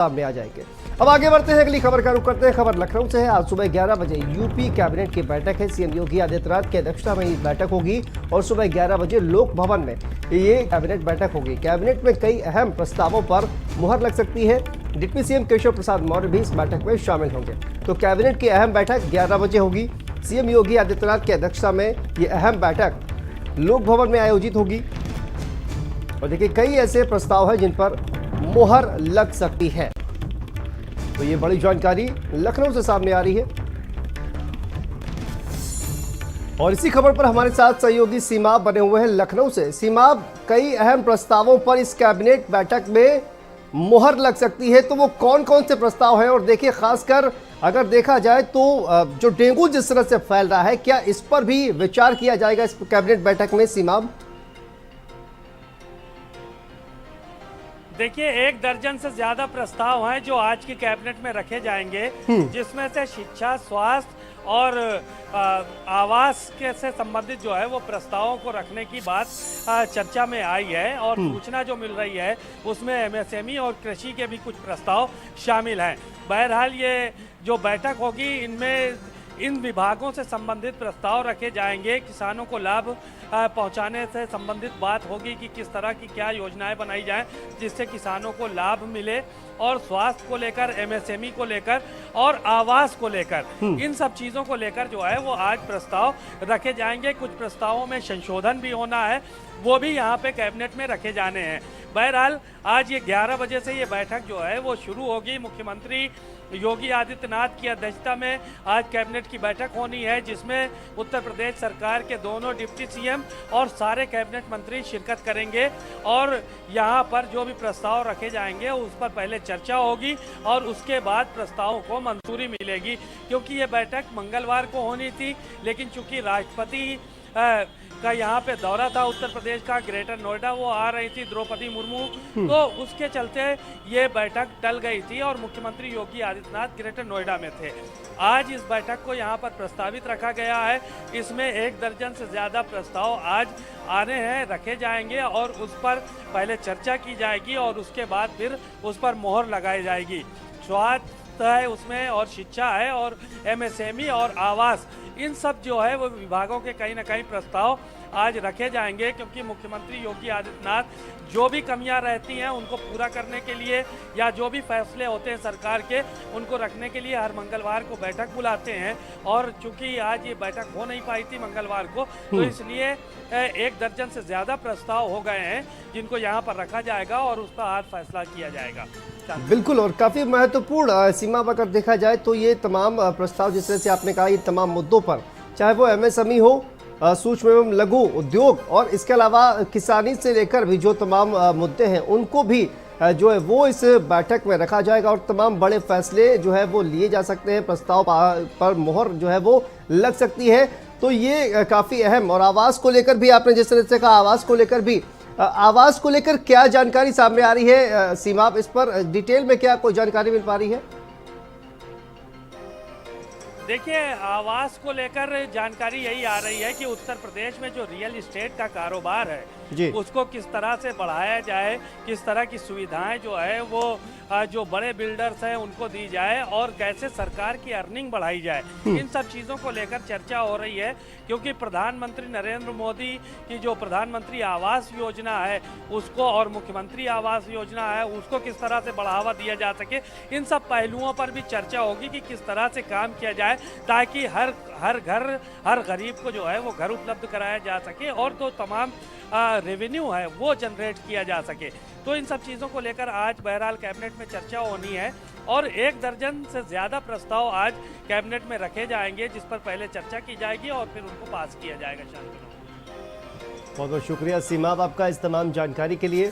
सामने आ जाएंगे। अब आगे बढ़ते हैं, अगली खबर का रुख करते हैं। खबर लखनऊ से है। आज सुबह 11 बजे यूपी कैबिनेट की बैठक है। सीएम योगी आदित्यनाथ की अध्यक्षता में ये बैठक होगी और सुबह 11 बजे लोक भवन में ये कैबिनेट बैठक होगी। कैबिनेट में कई अहम प्रस्तावों पर मुहर लग सकती है। डिप्टी सीएम केशव प्रसाद मौर्य भी इस बैठक में शामिल होंगे। तो कैबिनेट की अहम बैठक 11 बजे होगी। सीएम योगी आदित्यनाथ की अध्यक्षता में ये अहम बैठक लोक भवन में आयोजित होगी और देखिए कई ऐसे प्रस्ताव हैं जिन पर मुहर लग सकती है। तो ये बड़ी जानकारी लखनऊ से सामने आ रही है और इसी खबर पर हमारे साथ सहयोगी सीमाब बने हुए हैं लखनऊ से। सीमाब, कई अहम प्रस्तावों पर इस कैबिनेट बैठक में मुहर लग सकती है, तो वो कौन कौन से प्रस्ताव हैं? और देखिए खासकर अगर देखा जाए तो जो डेंगू जिस तरह से फैल रहा है, क्या इस पर भी विचार किया जाएगा इस कैबिनेट बैठक में? सीमाब, देखिए 1 दर्जन से ज्यादा प्रस्ताव हैं जो आज की कैबिनेट में रखे जाएंगे, जिसमें से शिक्षा, स्वास्थ्य और आवास के से संबंधित जो है वो प्रस्तावों को रखने की बात चर्चा में आई है। और सूचना जो मिल रही है उसमें एमएसएमई और कृषि के भी कुछ प्रस्ताव शामिल हैं। बहरहाल ये जो बैठक होगी इनमें इन विभागों से संबंधित प्रस्ताव रखे जाएंगे। किसानों को लाभ पहुंचाने से संबंधित बात होगी कि किस तरह की क्या योजनाएं बनाई जाएं जिससे किसानों को लाभ मिले, और स्वास्थ्य को लेकर, एमएसएमई को लेकर और आवास को लेकर, इन सब चीज़ों को लेकर जो है वो आज प्रस्ताव रखे जाएंगे। कुछ प्रस्तावों में संशोधन भी होना है, वो भी यहाँ पे कैबिनेट में रखे जाने हैं। बहरहाल आज ये 11 बजे से ये बैठक जो है वो शुरू होगी। मुख्यमंत्री योगी आदित्यनाथ की अध्यक्षता में आज कैबिनेट की बैठक होनी है, जिसमें उत्तर प्रदेश सरकार के दोनों डिप्टी सीएम और सारे कैबिनेट मंत्री शिरकत करेंगे। और यहाँ पर जो भी प्रस्ताव रखे जाएंगे उस पर पहले चर्चा होगी और उसके बाद प्रस्तावों को मंजूरी मिलेगी। क्योंकि ये बैठक मंगलवार को होनी थी, लेकिन चूंकि राष्ट्रपति का यहाँ पे दौरा था उत्तर प्रदेश का, ग्रेटर नोएडा वो आ रही थी द्रौपदी मुर्मू, तो उसके चलते ये बैठक टल गई थी और मुख्यमंत्री योगी आदित्यनाथ ग्रेटर नोएडा में थे। आज इस बैठक को यहाँ पर प्रस्तावित रखा गया है। इसमें 1 दर्जन से ज़्यादा प्रस्ताव आज आने हैं, रखे जाएंगे और उस पर पहले चर्चा की जाएगी और उसके बाद फिर उस पर मोहर लगाई जाएगी। स्वास्थ्य है उसमें, और शिक्षा है, और एमएसएमई और आवास, इन सब जो है वो विभागों के कहीं ना कहीं प्रस्ताव आज रखे जाएंगे। क्योंकि मुख्यमंत्री योगी आदित्यनाथ जो भी कमियां रहती हैं उनको पूरा करने के लिए या जो भी फैसले होते हैं सरकार के उनको रखने के लिए हर मंगलवार को बैठक बुलाते हैं। और चूंकि आज ये बैठक हो नहीं पाई थी मंगलवार को, तो इसलिए 1 दर्जन से ज़्यादा प्रस्ताव हो गए हैं जिनको यहाँ पर रखा जाएगा और उस पर आज फैसला किया जाएगा। बिल्कुल, और काफी महत्वपूर्ण सीमा अगर देखा जाए तो ये तमाम प्रस्ताव जिस तरह से आपने कहा, ये तमाम मुद्दों पर, चाहे वो एमएसएमई हो, सूक्ष्म एवं लघु उद्योग, और इसके अलावा किसानी से लेकर भी जो तमाम मुद्दे हैं उनको भी जो है वो इस बैठक में रखा जाएगा और तमाम बड़े फैसले जो है वो लिए जा सकते हैं। प्रस्ताव पर मोहर जो है वो लग सकती है। तो ये काफी अहम। और आवास को लेकर भी आपने जिस तरह से कहा, आवास को लेकर क्या जानकारी सामने आ रही है? सीमा, इस पर डिटेल में क्या कोई जानकारी मिल पा रही है? देखिए आवास को लेकर जानकारी यही आ रही है कि उत्तर प्रदेश में जो रियल इस्टेट का कारोबार है उसको किस तरह से बढ़ाया जाए, किस तरह की सुविधाएं जो है वो जो बड़े बिल्डर्स हैं उनको दी जाए और कैसे सरकार की अर्निंग बढ़ाई जाए, इन सब चीज़ों को लेकर चर्चा हो रही है। क्योंकि प्रधानमंत्री नरेंद्र मोदी की जो प्रधानमंत्री आवास योजना है उसको और मुख्यमंत्री आवास योजना है उसको किस तरह से बढ़ावा दिया जा सके, इन सब पहलुओं पर भी चर्चा होगी कि किस तरह से काम किया जाए ताकि हर गरीब को जो है वो घर उपलब्ध कराया जा सके और तो तमाम रेवेन्यू है वो जनरेट किया जा सके। तो इन सब चीज़ों को लेकर आज बहरहाल कैबिनेट में चर्चा होनी है और 1 दर्जन से ज़्यादा प्रस्ताव आज कैबिनेट में रखे जाएंगे जिस पर पहले चर्चा की जाएगी और फिर उनको पास किया जाएगा। शांतनु, बहुत बहुत शुक्रिया सीमा आपका इस तमाम जानकारी के लिए।